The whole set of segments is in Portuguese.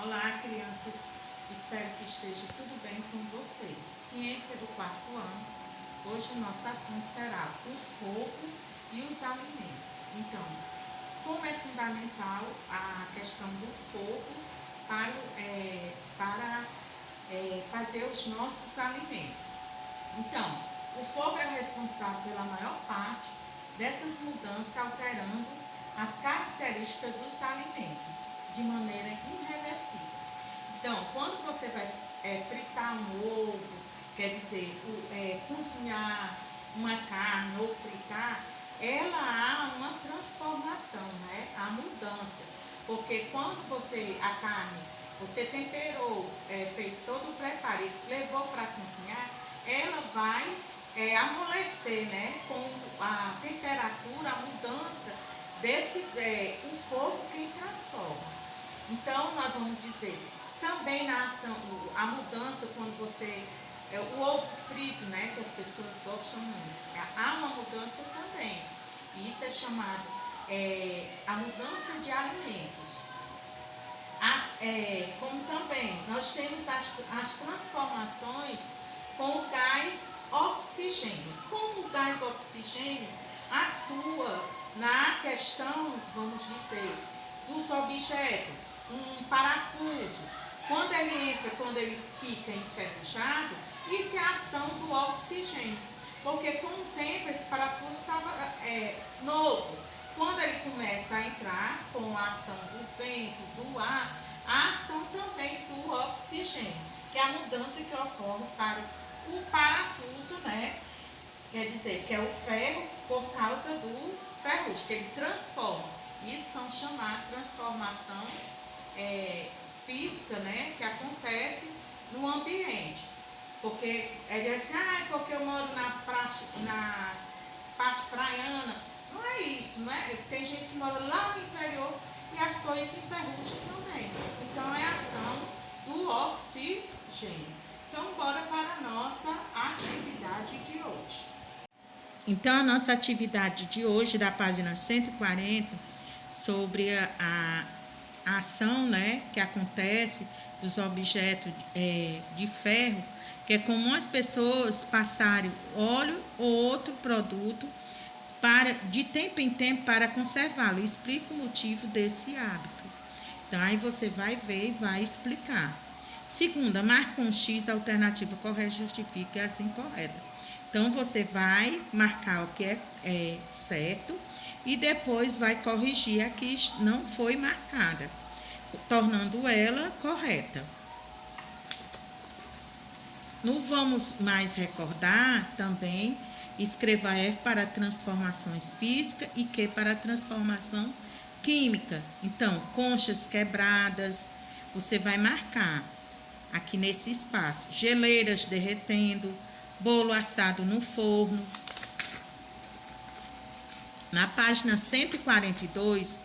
Olá, crianças. Espero que esteja tudo bem com vocês. Ciência do quarto ano. Hoje o nosso assunto será o fogo e os alimentos. Então, como é fundamental a questão do fogo para fazer os nossos alimentos. Então, o fogo é o responsável pela maior parte dessas mudanças, alterando as características dos alimentos de maneira irreversível. Então, quando você vai fritar um ovo, quer dizer, cozinhar uma carne ou fritar, ela há uma transformação, né? A mudança. Porque quando a carne, você temperou, fez todo o preparo e levou para cozinhar, ela vai amolecer, né? Com a temperatura, a mudança o fogo quem transforma. Então, nós vamos dizer, também na ação, a mudança quando o ovo frito, né, que as pessoas gostam muito, há uma mudança também. E isso é chamado a mudança de alimentos. Como também nós temos as transformações com o gás oxigênio. Como o gás oxigênio atua na questão, vamos dizer, dos objetos, um parafuso, quando ele fica enferrujado, isso é a ação do oxigênio, porque com o tempo esse parafuso estava novo. Quando ele começa a entrar com a ação do vento, do ar, a ação também do oxigênio, que é a mudança que ocorre para o parafuso, né? Quer dizer, que é o ferro por causa do ferrugem, que ele transforma. Isso são chamadas transformação física, né, que acontece no ambiente. Porque ele diz assim, porque eu moro na parte praiana. Não é isso, não é? Tem gente que mora lá no interior e as coisas se enferrujam também. Então é a ação do oxigênio. Então, bora para a nossa atividade de hoje. Então, a nossa atividade de hoje, da página 140, sobre a ação, né, que acontece dos objetos de ferro, que é comum as pessoas passarem óleo ou outro produto de tempo em tempo para conservá-lo. Explica o motivo desse hábito. Então, aí você vai ver e vai explicar. Segunda, marca um X, a alternativa correta justifica e assim correta. Então, você vai marcar o que é certo e depois vai corrigir a que não foi marcada, tornando ela correta. No vamos mais recordar também, escreva F para transformações físicas e Q para transformação química. Então, conchas quebradas, você vai marcar aqui nesse espaço. Geleiras derretendo, bolo assado no forno. Na página 142,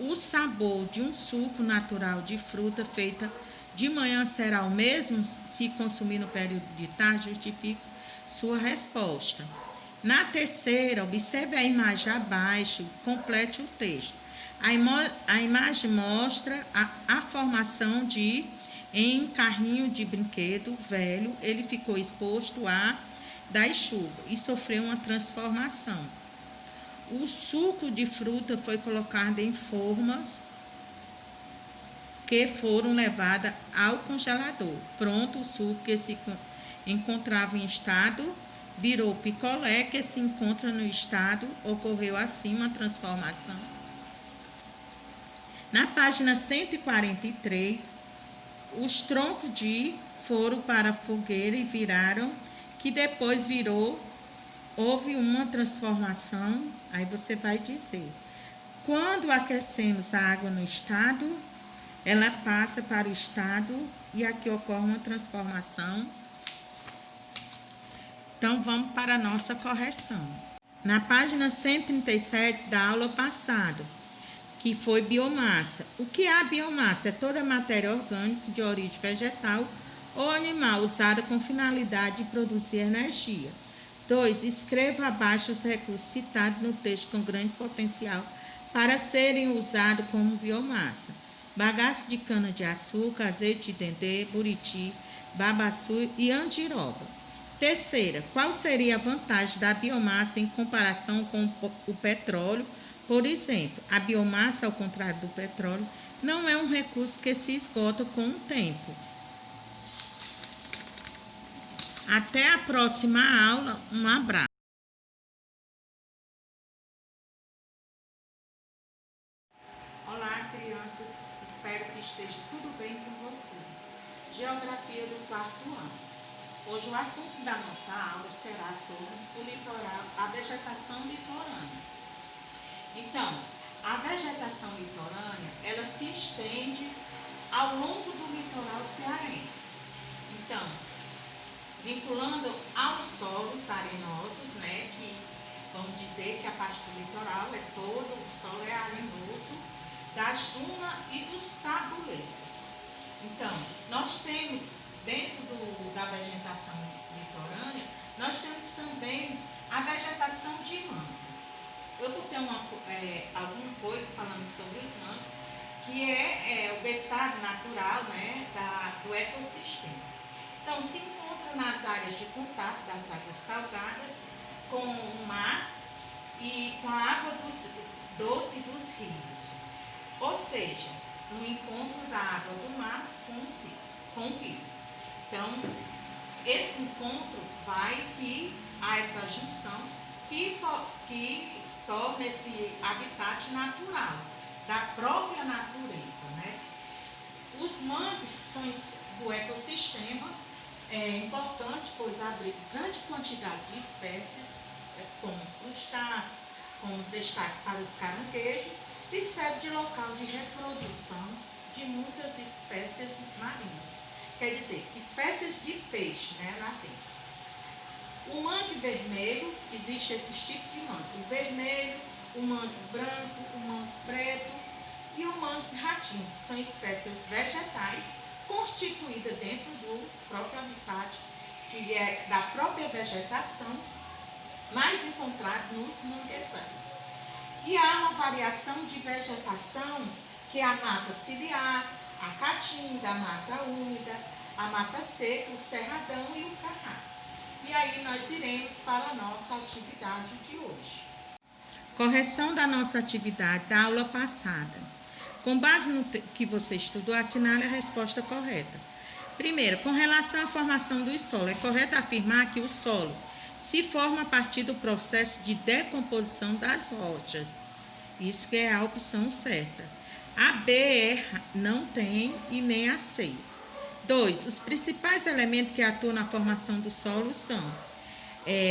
o sabor de um suco natural de fruta feita de manhã será o mesmo se consumir no período de tarde? Justifique sua resposta. Na terceira, observe a imagem abaixo, complete o texto. A imagem mostra a formação em carrinho de brinquedo velho, ele ficou exposto à das chuvas e sofreu uma transformação. O suco de fruta foi colocado em formas que foram levadas ao congelador. Pronto, o suco que se encontrava em estado virou picolé, que se encontra no estado, ocorreu assim uma transformação. Na página 143, os troncos foram para a fogueira e viraram, que depois houve uma transformação. Aí você vai dizer, quando aquecemos a água no estado, ela passa para o estado e aqui ocorre uma transformação. Então, vamos para a nossa correção. Na página 137 da aula passada, que foi biomassa. O que é a biomassa? É toda matéria orgânica de origem vegetal ou animal usada com finalidade de produzir energia. 2. Escreva abaixo os recursos citados no texto com grande potencial para serem usados como biomassa. bagaço de cana-de-açúcar, azeite de dendê, buriti, babaçu e andiroba. Terceira, qual seria a vantagem da biomassa em comparação com o petróleo? Por exemplo, a biomassa, ao contrário do petróleo, não é um recurso que se esgota com o tempo. Até a próxima aula. Um abraço. Olá, crianças. Espero que esteja tudo bem com vocês. Geografia do quarto ano. Hoje o assunto da nossa aula será sobre o litoral, a vegetação litorânea. Então, a vegetação litorânea, ela se estende ao longo do litoral cearense. Então, vinculando aos solos arenosos, né, que vamos dizer que a parte do litoral é todo, o solo é arenoso, das dunas e dos tabuleiros. Então, nós temos, dentro da vegetação litorânea, nós temos também a vegetação de mangue. Eu vou ter alguma coisa falando sobre os mangues, que é o berçário natural, né, do ecossistema. Então, se encontra nas áreas de contato das águas salgadas com o mar e com a água doce dos rios. Ou seja, no encontro da água do mar com o rio. Então, esse encontro vai que há essa junção que torna esse habitat natural da própria natureza, né? Os mangues são do ecossistema importante, pois abrigam grande quantidade de espécies, como crustáceos, com destaque para os caranguejos, e serve de local de reprodução de muitas espécies marinhas. Quer dizer, espécies de peixe, né, na terra. O mangue vermelho, existe esses tipos de mangue. O vermelho, o mangue branco, o mangue preto e o mangue ratinho, que são espécies vegetais constituídas dentro do próprio habitat, que é da própria vegetação, mais encontrado nos manguezais. E há uma variação de vegetação, que é a mata ciliar, a caatinga, a mata úmida, a mata seca, o cerradão e o carrasco. E aí nós iremos para a nossa atividade de hoje. Correção da nossa atividade da aula passada. Com base no que você estudou, assinale a resposta correta. Primeiro, com relação à formação do solo, é correto afirmar que o solo se forma a partir do processo de decomposição das rochas. Isso que é a opção certa. A B não tem e nem a C. 2. Os principais elementos que atuam na formação do solo são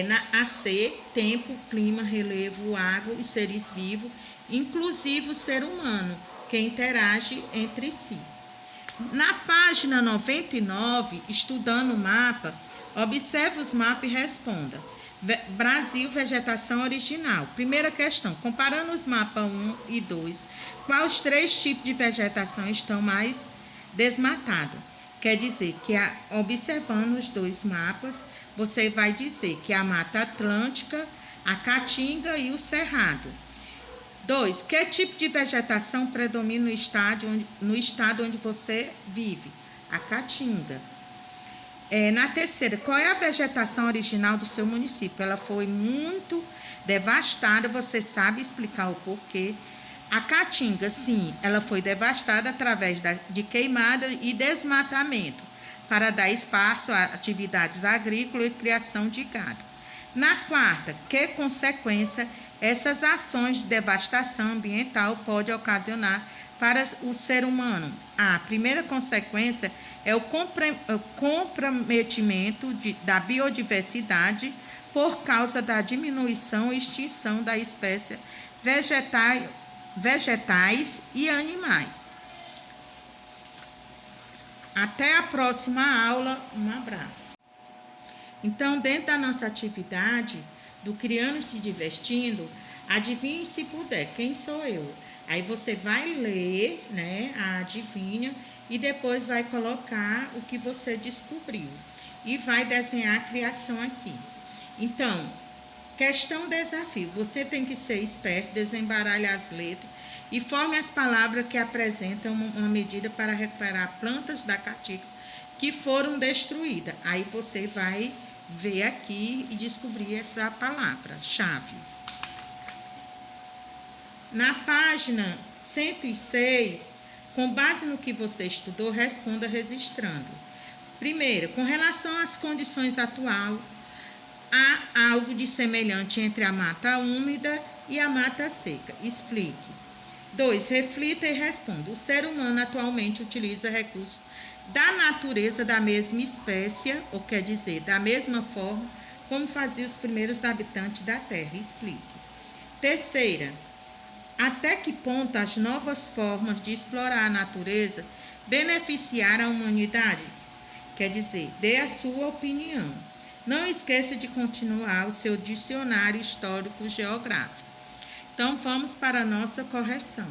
na AC, tempo, clima, relevo, água e seres vivos, inclusive o ser humano, que interage entre si. Na página 99, estudando o mapa, observe os mapas e responda. Brasil, vegetação original. Primeira questão, comparando os mapas 1 e 2, quais 3 tipos de vegetação estão mais desmatados? Quer dizer que, observando os 2 mapas, você vai dizer que a Mata Atlântica, a Caatinga e o Cerrado. 2. Que tipo de vegetação predomina no estado onde você vive? A Caatinga. Na terceira, qual é a vegetação original do seu município? Ela foi muito devastada, você sabe explicar o porquê? A Caatinga, sim, ela foi devastada através de queimada e desmatamento, para dar espaço a atividades agrícolas e criação de gado. Na quarta, que consequência essas ações de devastação ambiental podem ocasionar para o ser humano? A primeira consequência é o comprometimento da biodiversidade por causa da diminuição e extinção da espécie vegetais e animais. Até a próxima aula. Um abraço. Então, dentro da nossa atividade do Criando e se Divertindo, adivinhe se puder, quem sou eu? Aí você vai ler, né, a adivinha e depois vai colocar o que você descobriu e vai desenhar a criação aqui. Então, questão desafio, você tem que ser esperto, desembaralhar as letras e forme as palavras que apresentam uma medida para recuperar plantas da caatinga que foram destruídas. Aí você vai ver aqui e descobrir essa palavra-chave. Na página 106, com base no que você estudou, responda registrando. Primeiro, com relação às condições atuais, há algo de semelhante entre a mata úmida e a mata seca. Explique. 2. Reflita e responda. O ser humano atualmente utiliza recursos da natureza da mesma espécie, ou quer dizer, da mesma forma como faziam os primeiros habitantes da Terra. Explique. Terceira, até que ponto as novas formas de explorar a natureza beneficiaram a humanidade? Quer dizer, dê a sua opinião. Não esqueça de continuar o seu dicionário histórico-geográfico. Então, vamos para a nossa correção.